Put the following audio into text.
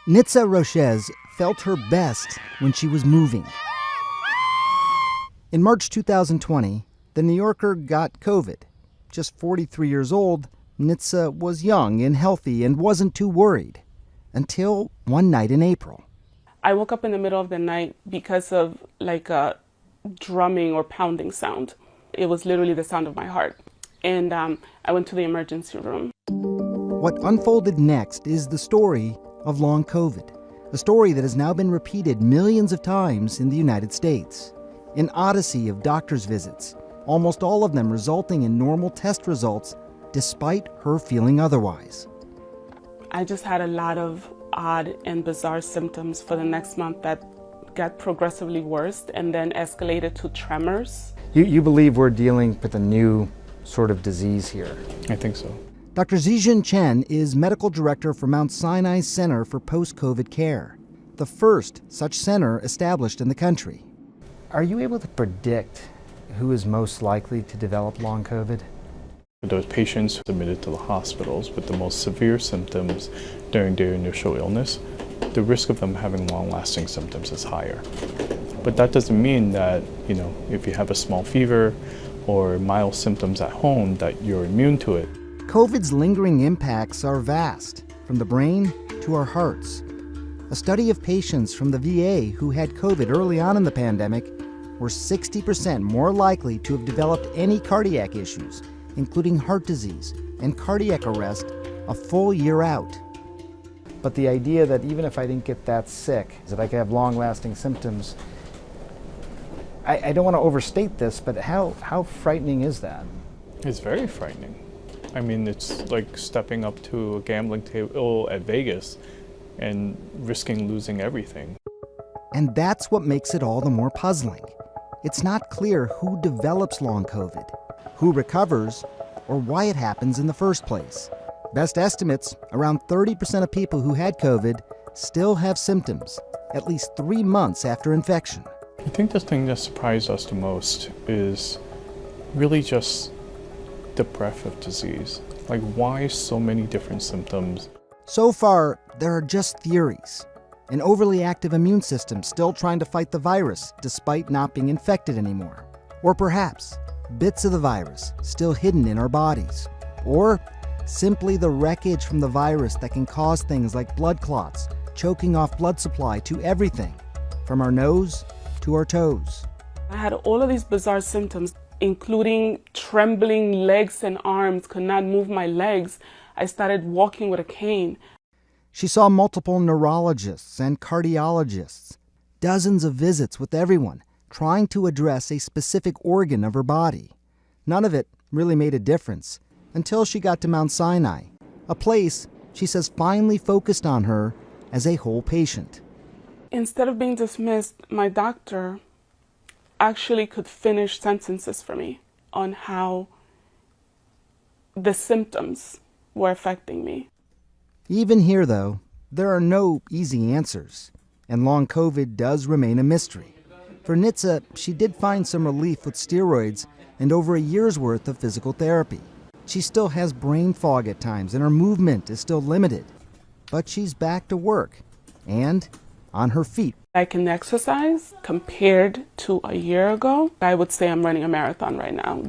Nitsa Roches felt her best when she was moving. In March 2020, the New Yorker got COVID. Just 43 years old, Nitsa was young and healthy and wasn't too worried. Until one night in April. I woke up in the middle of the night because of like a drumming or pounding sound. It was literally the sound of my heart. And I went to the emergency room. What unfolded next is the story of long COVID, a story that has now been repeated millions of times in the United States. An odyssey of doctor's visits, almost all of them resulting in normal test results despite her feeling otherwise. I just had a lot of odd and bizarre symptoms for the next month that got progressively worse and then escalated to tremors. You believe we're dealing with a new sort of disease here? I think so. Dr. Zijun Chen is medical director for Mount Sinai Center for Post-COVID Care, the first such center established in the country. Are you able to predict who is most likely to develop long COVID? Those patients admitted to the hospitals with the most severe symptoms during their initial illness, the risk of them having long-lasting symptoms is higher. But that doesn't mean that, if you have a small fever or mild symptoms at home, that you're immune to it. COVID's lingering impacts are vast, from the brain to our hearts. A study of patients from the VA who had COVID early on in the pandemic were 60% more likely to have developed any cardiac issues, including heart disease and cardiac arrest, a full year out. But the idea that even if I didn't get that sick, that I could have long-lasting symptoms, I don't want to overstate this, but how frightening is that? It's very frightening. I mean, it's like stepping up to a gambling table at Vegas and risking losing everything. And that's what makes it all the more puzzling. It's not clear who develops long COVID, who recovers, or why it happens in the first place. Best estimates, around 30% of people who had COVID still have symptoms, at least 3 months after infection. I think the thing that surprised us the most is really just the breadth of disease. Like, why so many different symptoms? So far, there are just theories. An overly active immune system still trying to fight the virus despite not being infected anymore. Or perhaps bits of the virus still hidden in our bodies. Or simply the wreckage from the virus that can cause things like blood clots, choking off blood supply to everything, from our nose to our toes. I had all of these bizarre symptoms, including trembling legs and arms, could not move my legs. I started walking with a cane. She saw multiple neurologists and cardiologists, dozens of visits with everyone, trying to address a specific organ of her body. None of it really made a difference until she got to Mount Sinai, a place she says finally focused on her as a whole patient. Instead of being dismissed, my doctor actually could finish sentences for me on how the symptoms were affecting me. Even here, though, there are no easy answers, and long COVID does remain a mystery. For Nitsa, she did find some relief with steroids and over a year's worth of physical therapy. She still has brain fog at times, and her movement is still limited. But she's back to work, and on her feet. I can exercise. Compared to a year ago, I would say I'm running a marathon right now.